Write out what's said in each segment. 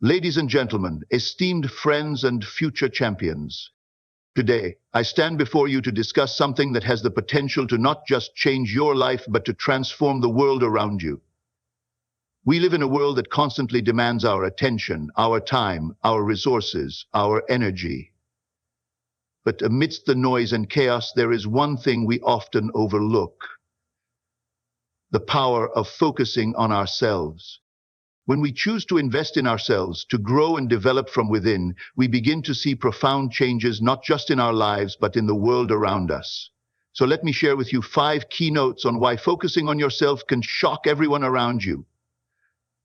Ladies and gentlemen, esteemed friends and future champions, today I stand before you to discuss something that has the potential to not just change your life but to transform the world around you. We live in a world that constantly demands our attention, our time, our resources, our energy. But amidst the noise and chaos, there is one thing we often overlook: the power of focusing on ourselves. When we choose to invest in ourselves, to grow and develop from within, we begin to see profound changes not just in our lives, but in the world around us. So let me share with you 5 keynotes on why focusing on yourself can shock everyone around you.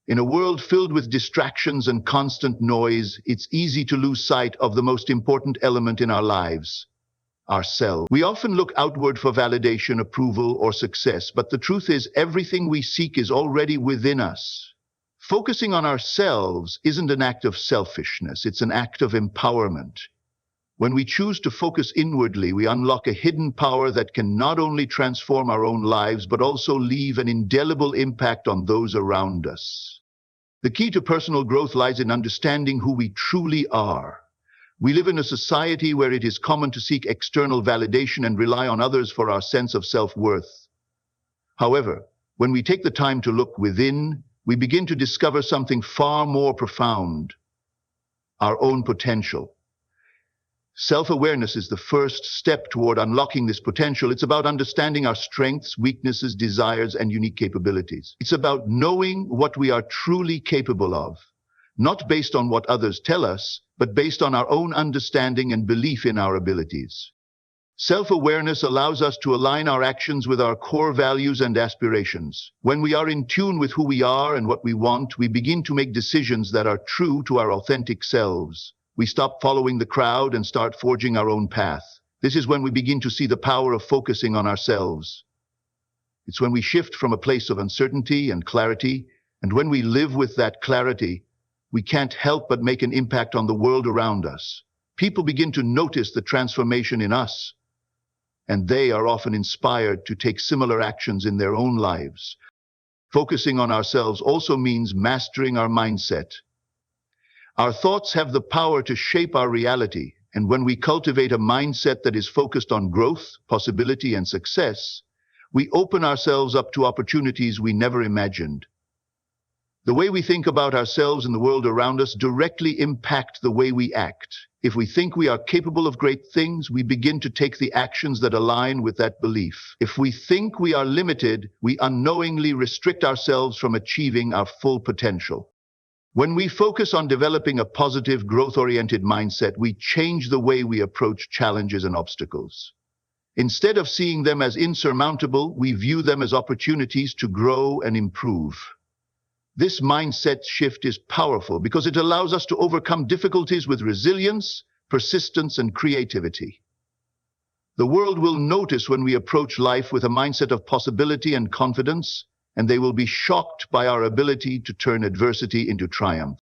In a world filled with distractions and constant noise, it's easy to lose sight of the most important element in our lives: ourselves. We often look outward for validation, approval, or success, but the truth is everything we seek is already within us. Focusing on ourselves isn't an act of selfishness, it's an act of empowerment. When we choose to focus inwardly, we unlock a hidden power that can not only transform our own lives, but also leave an indelible impact on those around us. The key to personal growth lies in understanding who we truly are. We live in a society where it is common to seek external validation and rely on others for our sense of self-worth. However, when we take the time to look within, we begin to discover something far more profound: our own potential. Self-awareness is the first step toward unlocking this potential. It's about understanding our strengths, weaknesses, desires, and unique capabilities. It's about knowing what we are truly capable of, not based on what others tell us, but based on our own understanding and belief in our abilities. Self-awareness allows us to align our actions with our core values and aspirations. When we are in tune with who we are and what we want, we begin to make decisions that are true to our authentic selves. We stop following the crowd and start forging our own path. This is when we begin to see the power of focusing on ourselves. It's when we shift from a place of uncertainty and clarity, and when we live with that clarity, we can't help but make an impact on the world around us. People begin to notice the transformation in us, and they are often inspired to take similar actions in their own lives. Focusing on ourselves also means mastering our mindset. Our thoughts have the power to shape our reality, and when we cultivate a mindset that is focused on growth, possibility, and success, we open ourselves up to opportunities we never imagined. The way we think about ourselves and the world around us directly impact the way we act. If we think we are capable of great things, we begin to take the actions that align with that belief. If we think we are limited, we unknowingly restrict ourselves from achieving our full potential. When we focus on developing a positive, growth-oriented mindset, we change the way we approach challenges and obstacles. Instead of seeing them as insurmountable, we view them as opportunities to grow and improve. This mindset shift is powerful because it allows us to overcome difficulties with resilience, persistence, and creativity. The world will notice when we approach life with a mindset of possibility and confidence, and they will be shocked by our ability to turn adversity into triumph.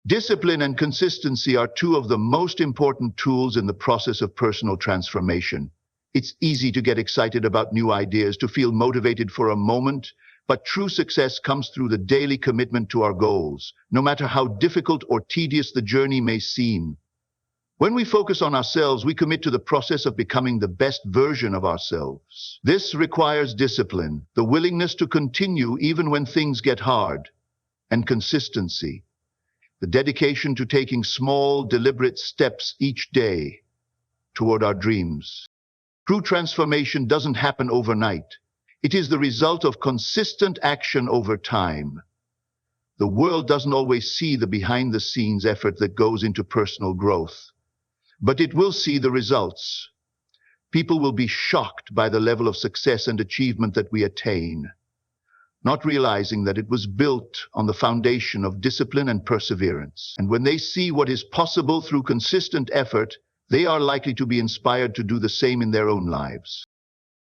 Discipline and consistency are 2 of the most important tools in the process of personal transformation. It's easy to get excited about new ideas, to feel motivated for a moment, but true success comes through the daily commitment to our goals, no matter how difficult or tedious the journey may seem. When we focus on ourselves, we commit to the process of becoming the best version of ourselves. This requires discipline, the willingness to continue even when things get hard, and consistency, the dedication to taking small, deliberate steps each day toward our dreams. True transformation doesn't happen overnight. It is the result of consistent action over time. The world doesn't always see the behind-the-scenes effort that goes into personal growth, but it will see the results. People will be shocked by the level of success and achievement that we attain, not realizing that it was built on the foundation of discipline and perseverance. And when they see what is possible through consistent effort, they are likely to be inspired to do the same in their own lives.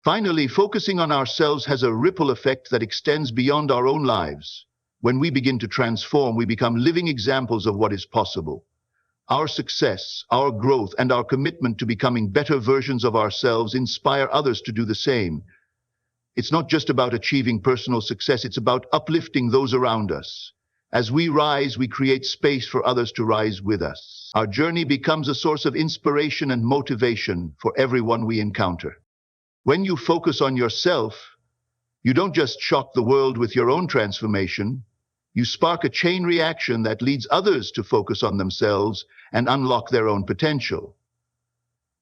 Finally, focusing on ourselves has a ripple effect that extends beyond our own lives. When we begin to transform, we become living examples of what is possible. Our success, our growth, and our commitment to becoming better versions of ourselves inspire others to do the same. It's not just about achieving personal success, it's about uplifting those around us. As we rise, we create space for others to rise with us. Our journey becomes a source of inspiration and motivation for everyone we encounter. When you focus on yourself, you don't just shock the world with your own transformation, you spark a chain reaction that leads others to focus on themselves and unlock their own potential.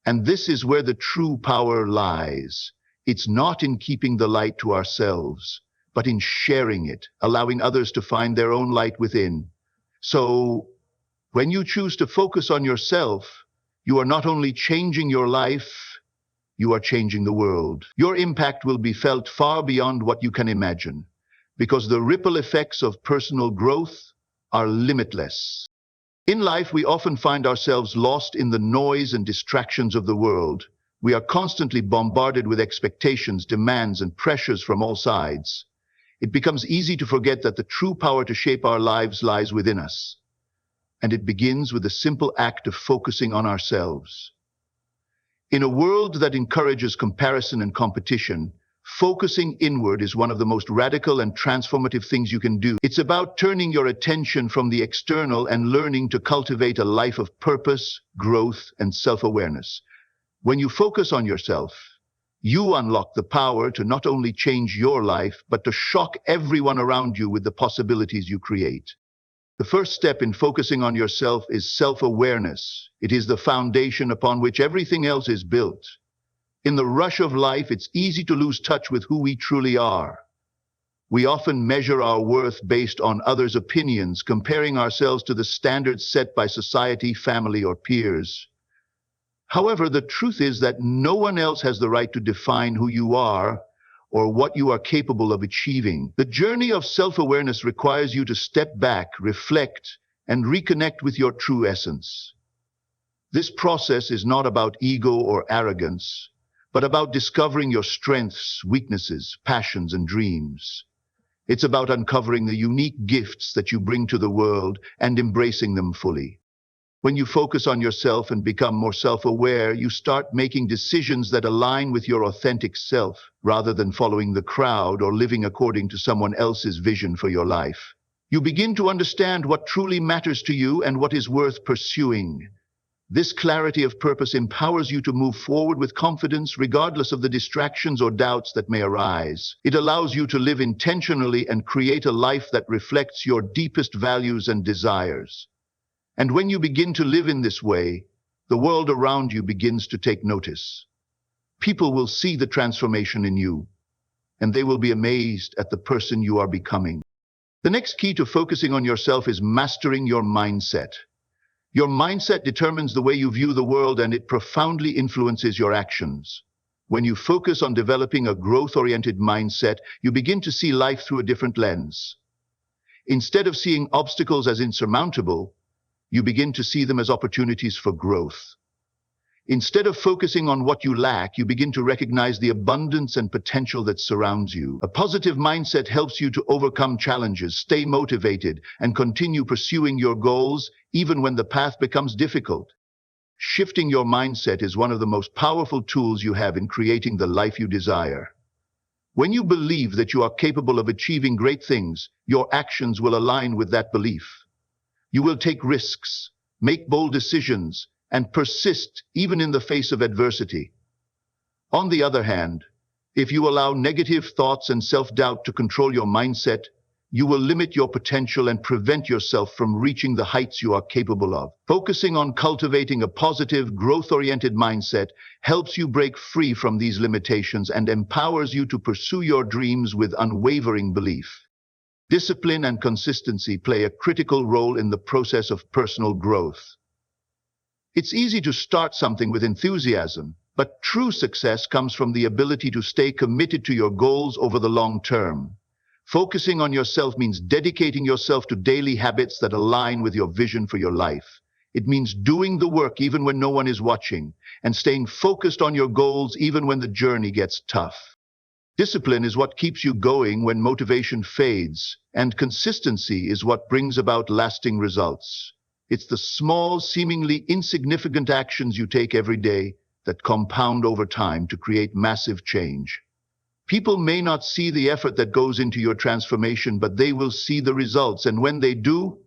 And this is where the true power lies. It's not in keeping the light to ourselves, but in sharing it, allowing others to find their own light within. So, when you choose to focus on yourself, you are not only changing your life, you are changing the world. Your impact will be felt far beyond what you can imagine, because the ripple effects of personal growth are limitless. In life, we often find ourselves lost in the noise and distractions of the world. We are constantly bombarded with expectations, demands, and pressures from all sides. It becomes easy to forget that the true power to shape our lives lies within us. And it begins with the simple act of focusing on ourselves. In a world that encourages comparison and competition, focusing inward is one of the most radical and transformative things you can do. It's about turning your attention from the external and learning to cultivate a life of purpose, growth, and self-awareness. When you focus on yourself, you unlock the power to not only change your life, but to shock everyone around you with the possibilities you create. The first step in focusing on yourself is self-awareness. It is the foundation upon which everything else is built. In the rush of life, it's easy to lose touch with who we truly are. We often measure our worth based on others' opinions, comparing ourselves to the standards set by society, family, or peers. However, the truth is that no one else has the right to define who you are or what you are capable of achieving. The journey of self-awareness requires you to step back, reflect, and reconnect with your true essence. This process is not about ego or arrogance, but about discovering your strengths, weaknesses, passions, and dreams. It's about uncovering the unique gifts that you bring to the world and embracing them fully. When you focus on yourself and become more self-aware, you start making decisions that align with your authentic self, rather than following the crowd or living according to someone else's vision for your life. You begin to understand what truly matters to you and what is worth pursuing. This clarity of purpose empowers you to move forward with confidence, regardless of the distractions or doubts that may arise. It allows you to live intentionally and create a life that reflects your deepest values and desires. And when you begin to live in this way, the world around you begins to take notice. People will see the transformation in you, and they will be amazed at the person you are becoming. The next key to focusing on yourself is mastering your mindset. Your mindset determines the way you view the world, and it profoundly influences your actions. When you focus on developing a growth-oriented mindset, you begin to see life through a different lens. Instead of seeing obstacles as insurmountable, you begin to see them as opportunities for growth. Instead of focusing on what you lack, you begin to recognize the abundance and potential that surrounds you. A positive mindset helps you to overcome challenges, stay motivated, and continue pursuing your goals, even when the path becomes difficult. Shifting your mindset is one of the most powerful tools you have in creating the life you desire. When you believe that you are capable of achieving great things, your actions will align with that belief. You will take risks, make bold decisions, and persist even in the face of adversity. On the other hand, if you allow negative thoughts and self-doubt to control your mindset, you will limit your potential and prevent yourself from reaching the heights you are capable of. Focusing on cultivating a positive, growth-oriented mindset helps you break free from these limitations and empowers you to pursue your dreams with unwavering belief. Discipline and consistency play a critical role in the process of personal growth. It's easy to start something with enthusiasm, but true success comes from the ability to stay committed to your goals over the long term. Focusing on yourself means dedicating yourself to daily habits that align with your vision for your life. It means doing the work even when no one is watching, and staying focused on your goals even when the journey gets tough. Discipline is what keeps you going when motivation fades, and consistency is what brings about lasting results. It's the small, seemingly insignificant actions you take every day that compound over time to create massive change. People may not see the effort that goes into your transformation, but they will see the results, and when they do,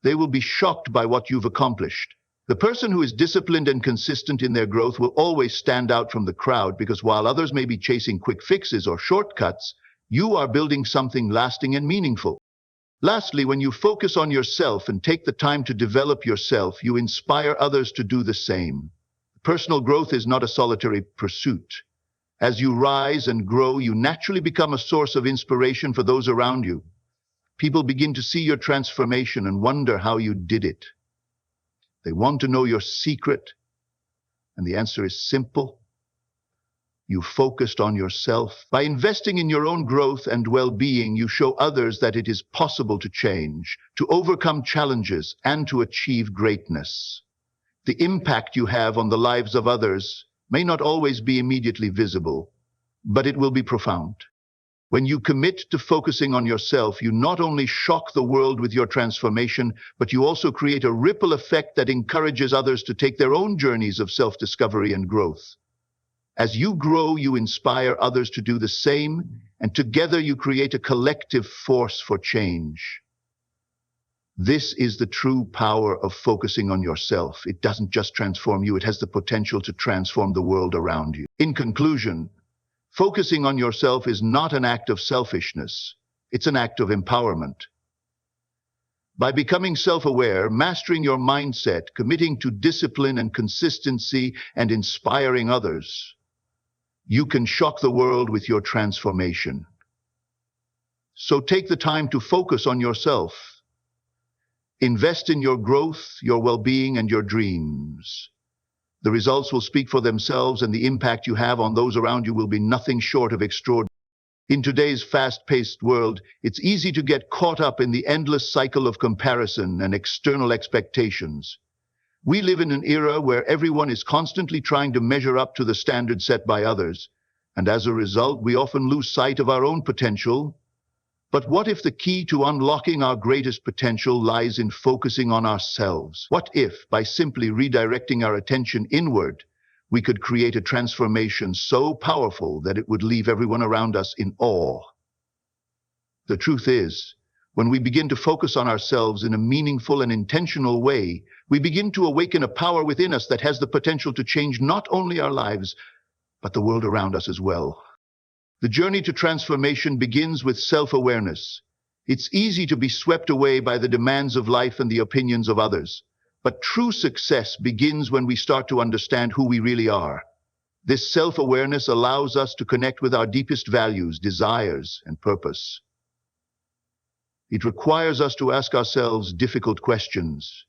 they will be shocked by what you've accomplished. The person who is disciplined and consistent in their growth will always stand out from the crowd, because while others may be chasing quick fixes or shortcuts, you are building something lasting and meaningful. Lastly, when you focus on yourself and take the time to develop yourself, you inspire others to do the same. Personal growth is not a solitary pursuit. As you rise and grow, you naturally become a source of inspiration for those around you. People begin to see your transformation and wonder how you did it. They want to know your secret, and the answer is simple. You focused on yourself. By investing in your own growth and well-being, you show others that it is possible to change, to overcome challenges, and to achieve greatness. The impact you have on the lives of others may not always be immediately visible, but it will be profound. When you commit to focusing on yourself, you not only shock the world with your transformation, but you also create a ripple effect that encourages others to take their own journeys of self-discovery and growth. As you grow, you inspire others to do the same, and together you create a collective force for change. This is the true power of focusing on yourself. It doesn't just transform you, it has the potential to transform the world around you. In conclusion, focusing on yourself is not an act of selfishness, it's an act of empowerment. By becoming self-aware, mastering your mindset, committing to discipline and consistency, and inspiring others, you can shock the world with your transformation. So take the time to focus on yourself. Invest in your growth, your well-being, and your dreams. The results will speak for themselves, and the impact you have on those around you will be nothing short of extraordinary. In today's fast-paced world, it's easy to get caught up in the endless cycle of comparison and external expectations. We live in an era where everyone is constantly trying to measure up to the standards set by others, and as a result, we often lose sight of our own potential. But what if the key to unlocking our greatest potential lies in focusing on ourselves? What if, by simply redirecting our attention inward, we could create a transformation so powerful that it would leave everyone around us in awe? The truth is, when we begin to focus on ourselves in a meaningful and intentional way, we begin to awaken a power within us that has the potential to change not only our lives, but the world around us as well. The journey to transformation begins with self-awareness. It's easy to be swept away by the demands of life and the opinions of others, but true success begins when we start to understand who we really are. This self-awareness allows us to connect with our deepest values, desires, and purpose. It requires us to ask ourselves difficult questions.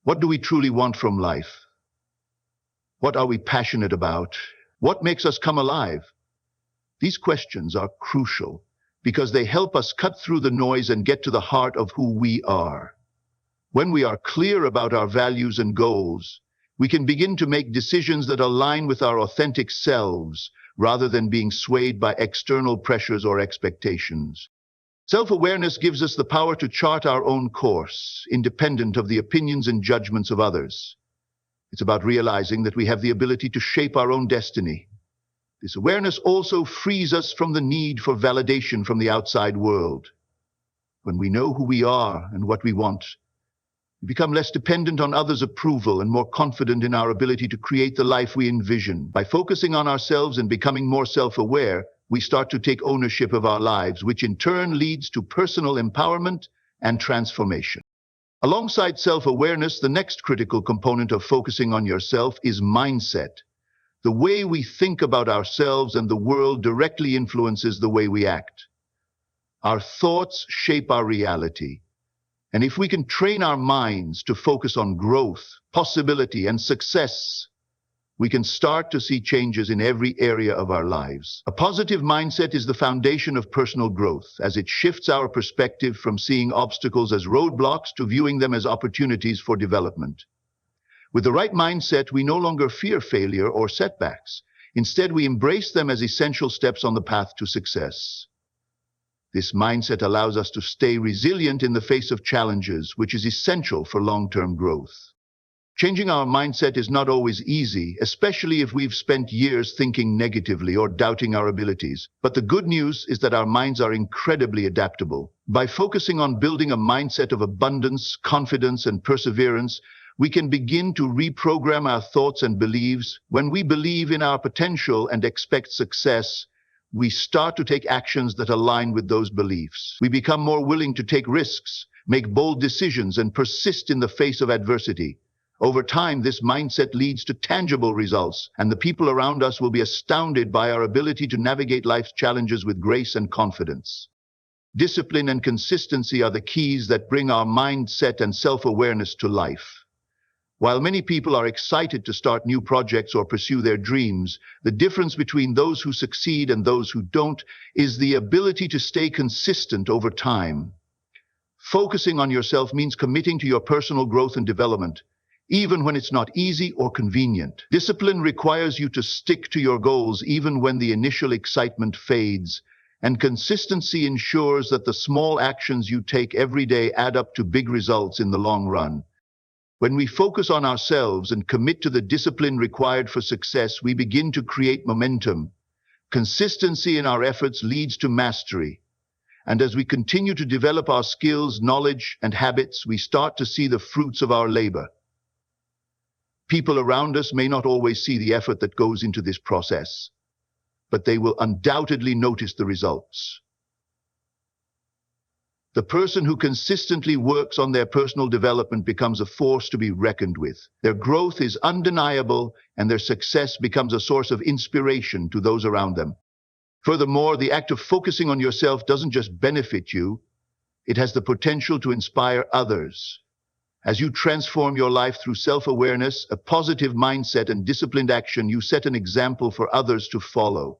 What do we truly want from life? What are we passionate about? What makes us come alive? These questions are crucial because they help us cut through the noise and get to the heart of who we are. When we are clear about our values and goals, we can begin to make decisions that align with our authentic selves rather than being swayed by external pressures or expectations. Self-awareness gives us the power to chart our own course, independent of the opinions and judgments of others. It's about realizing that we have the ability to shape our own destiny. This awareness also frees us from the need for validation from the outside world. When we know who we are and what we want, we become less dependent on others' approval and more confident in our ability to create the life we envision. By focusing on ourselves and becoming more self-aware, we start to take ownership of our lives, which in turn leads to personal empowerment and transformation. Alongside self-awareness, the next critical component of focusing on yourself is mindset. The way we think about ourselves and the world directly influences the way we act. Our thoughts shape our reality. And if we can train our minds to focus on growth, possibility, and success, we can start to see changes in every area of our lives. A positive mindset is the foundation of personal growth, as it shifts our perspective from seeing obstacles as roadblocks to viewing them as opportunities for development. With the right mindset, we no longer fear failure or setbacks. Instead, we embrace them as essential steps on the path to success. This mindset allows us to stay resilient in the face of challenges, which is essential for long-term growth. Changing our mindset is not always easy, especially if we've spent years thinking negatively or doubting our abilities. But the good news is that our minds are incredibly adaptable. By focusing on building a mindset of abundance, confidence, and perseverance, we can begin to reprogram our thoughts and beliefs. When we believe in our potential and expect success, we start to take actions that align with those beliefs. We become more willing to take risks, make bold decisions, and persist in the face of adversity. Over time, this mindset leads to tangible results, and the people around us will be astounded by our ability to navigate life's challenges with grace and confidence. Discipline and consistency are the keys that bring our mindset and self-awareness to life. While many people are excited to start new projects or pursue their dreams, the difference between those who succeed and those who don't is the ability to stay consistent over time. Focusing on yourself means committing to your personal growth and development, even when it's not easy or convenient. Discipline requires you to stick to your goals even when the initial excitement fades, and consistency ensures that the small actions you take every day add up to big results in the long run. When we focus on ourselves and commit to the discipline required for success, we begin to create momentum. Consistency in our efforts leads to mastery. And as we continue to develop our skills, knowledge, and habits, we start to see the fruits of our labor. People around us may not always see the effort that goes into this process, but they will undoubtedly notice the results. The person who consistently works on their personal development becomes a force to be reckoned with. Their growth is undeniable, and their success becomes a source of inspiration to those around them. Furthermore, the act of focusing on yourself doesn't just benefit you, it has the potential to inspire others. As you transform your life through self-awareness, a positive mindset, and disciplined action, you set an example for others to follow.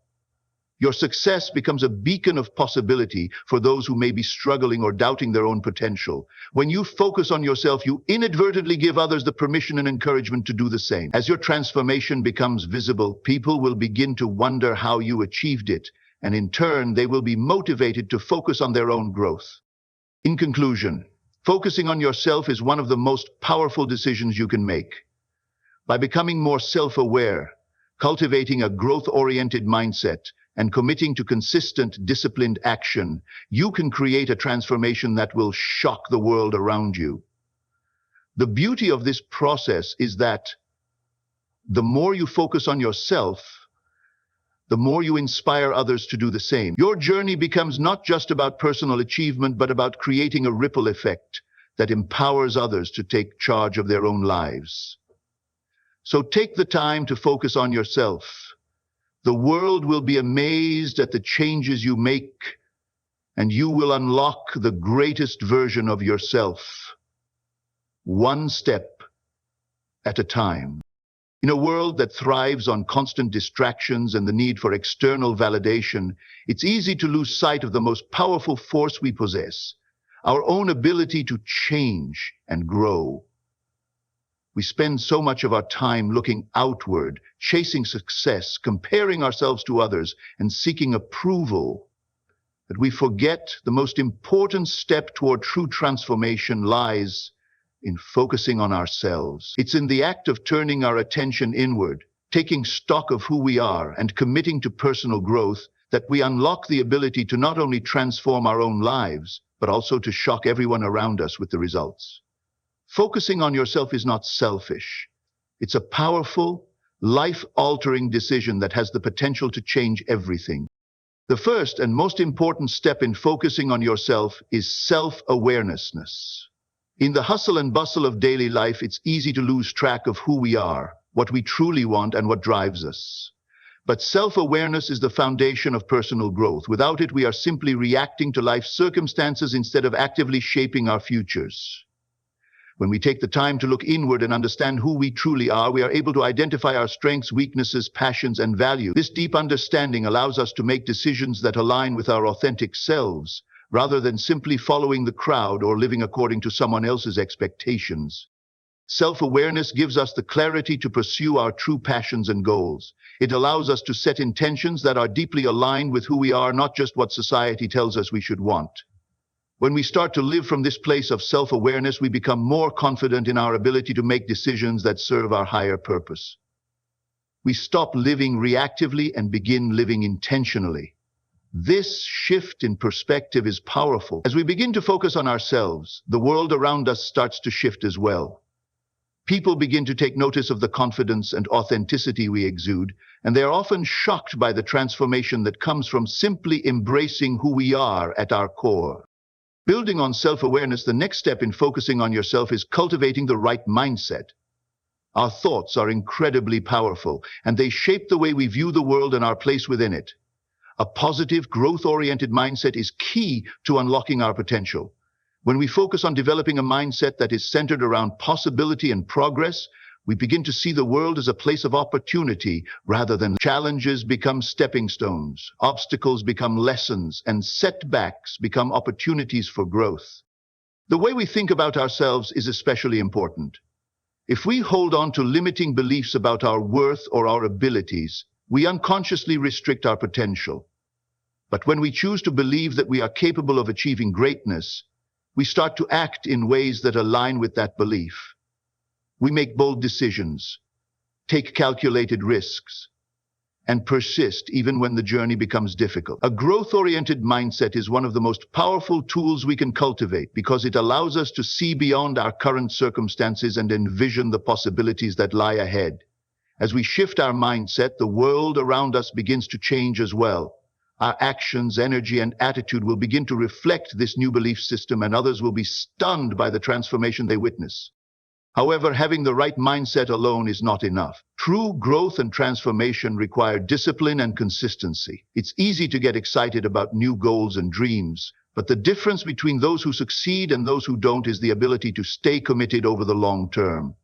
Your success becomes a beacon of possibility for those who may be struggling or doubting their own potential. When you focus on yourself, you inadvertently give others the permission and encouragement to do the same. As your transformation becomes visible, people will begin to wonder how you achieved it, and in turn, they will be motivated to focus on their own growth. In conclusion, focusing on yourself is one of the most powerful decisions you can make. By becoming more self-aware, cultivating a growth-oriented mindset, and committing to consistent, disciplined action, you can create a transformation that will shock the world around you. The beauty of this process is that the more you focus on yourself, the more you inspire others to do the same. Your journey becomes not just about personal achievement, but about creating a ripple effect that empowers others to take charge of their own lives. So take the time to focus on yourself. The world will be amazed at the changes you make, and you will unlock the greatest version of yourself, one step at a time. In a world that thrives on constant distractions and the need for external validation, it's easy to lose sight of the most powerful force we possess, our own ability to change and grow. We spend so much of our time looking outward, chasing success, comparing ourselves to others, and seeking approval, that we forget the most important step toward true transformation lies in focusing on ourselves. It's in the act of turning our attention inward, taking stock of who we are, and committing to personal growth that we unlock the ability to not only transform our own lives, but also to shock everyone around us with the results. Focusing on yourself is not selfish. It's a powerful, life-altering decision that has the potential to change everything. The first and most important step in focusing on yourself is self-awareness. In the hustle and bustle of daily life, it's easy to lose track of who we are, what we truly want, and what drives us. But self-awareness is the foundation of personal growth. Without it, we are simply reacting to life's circumstances instead of actively shaping our futures. When we take the time to look inward and understand who we truly are, we are able to identify our strengths, weaknesses, passions, and values. This deep understanding allows us to make decisions that align with our authentic selves, rather than simply following the crowd or living according to someone else's expectations. Self-awareness gives us the clarity to pursue our true passions and goals. It allows us to set intentions that are deeply aligned with who we are, not just what society tells us we should want. When we start to live from this place of self-awareness, we become more confident in our ability to make decisions that serve our higher purpose. We stop living reactively and begin living intentionally. This shift in perspective is powerful. As we begin to focus on ourselves, the world around us starts to shift as well. People begin to take notice of the confidence and authenticity we exude, and they are often shocked by the transformation that comes from simply embracing who we are at our core. Building on self-awareness, the next step in focusing on yourself is cultivating the right mindset. Our thoughts are incredibly powerful, and they shape the way we view the world and our place within it. A positive, growth-oriented mindset is key to unlocking our potential. When we focus on developing a mindset that is centered around possibility and progress, we begin to see the world as a place of opportunity rather than challenges become stepping stones, obstacles become lessons, and setbacks become opportunities for growth. The way we think about ourselves is especially important. If we hold on to limiting beliefs about our worth or our abilities, we unconsciously restrict our potential. But when we choose to believe that we are capable of achieving greatness, we start to act in ways that align with that belief. We make bold decisions, take calculated risks, and persist even when the journey becomes difficult. A growth-oriented mindset is one of the most powerful tools we can cultivate because it allows us to see beyond our current circumstances and envision the possibilities that lie ahead. As we shift our mindset, the world around us begins to change as well. Our actions, energy, and attitude will begin to reflect this new belief system, and others will be stunned by the transformation they witness. However, having the right mindset alone is not enough. True growth and transformation require discipline and consistency. It's easy to get excited about new goals and dreams, but the difference between those who succeed and those who don't is the ability to stay committed over the long term.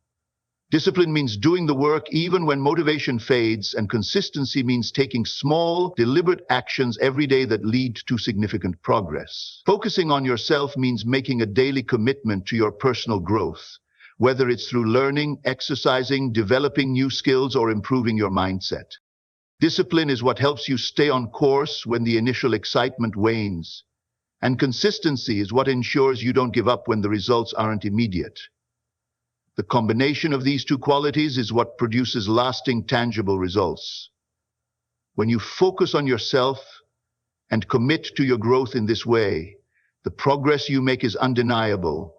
Discipline means doing the work even when motivation fades, and consistency means taking small, deliberate actions every day that lead to significant progress. Focusing on yourself means making a daily commitment to your personal growth, whether it's through learning, exercising, developing new skills, or improving your mindset. Discipline is what helps you stay on course when the initial excitement wanes, and consistency is what ensures you don't give up when the results aren't immediate. The combination of these two qualities is what produces lasting, tangible results. When you focus on yourself and commit to your growth in this way, the progress you make is undeniable.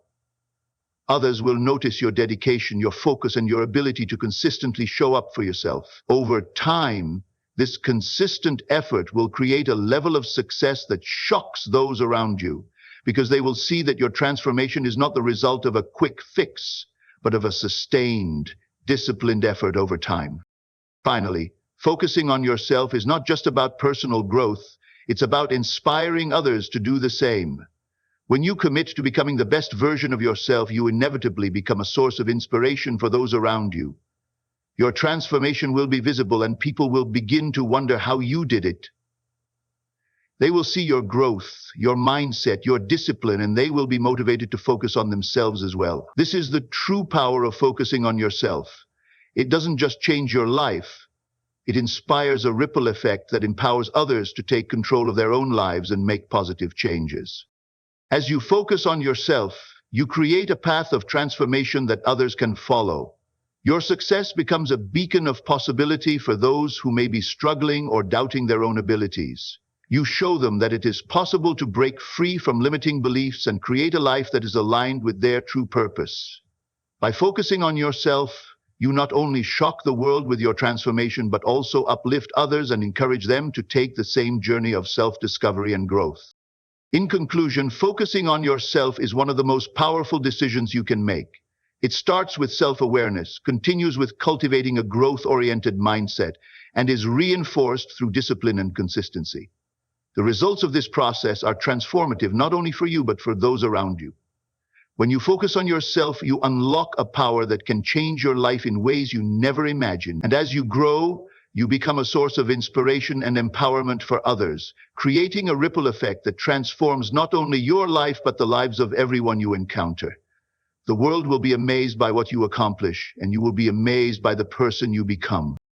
Others will notice your dedication, your focus, and your ability to consistently show up for yourself. Over time, this consistent effort will create a level of success that shocks those around you, because they will see that your transformation is not the result of a quick fix, but of a sustained, disciplined effort over time. Finally, focusing on yourself is not just about personal growth, it's about inspiring others to do the same. When you commit to becoming the best version of yourself, you inevitably become a source of inspiration for those around you. Your transformation will be visible, and people will begin to wonder how you did it. They will see your growth, your mindset, your discipline, and they will be motivated to focus on themselves as well. This is the true power of focusing on yourself. It doesn't just change your life. It inspires a ripple effect that empowers others to take control of their own lives and make positive changes. As you focus on yourself, you create a path of transformation that others can follow. Your success becomes a beacon of possibility for those who may be struggling or doubting their own abilities. You show them that it is possible to break free from limiting beliefs and create a life that is aligned with their true purpose. By focusing on yourself, you not only shock the world with your transformation, but also uplift others and encourage them to take the same journey of self-discovery and growth. In conclusion, focusing on yourself is one of the most powerful decisions you can make. It starts with self-awareness, continues with cultivating a growth-oriented mindset, and is reinforced through discipline and consistency. The results of this process are transformative, not only for you, but for those around you. When you focus on yourself, you unlock a power that can change your life in ways you never imagined. And as you grow, you become a source of inspiration and empowerment for others, creating a ripple effect that transforms not only your life, but the lives of everyone you encounter. The world will be amazed by what you accomplish, and you will be amazed by the person you become.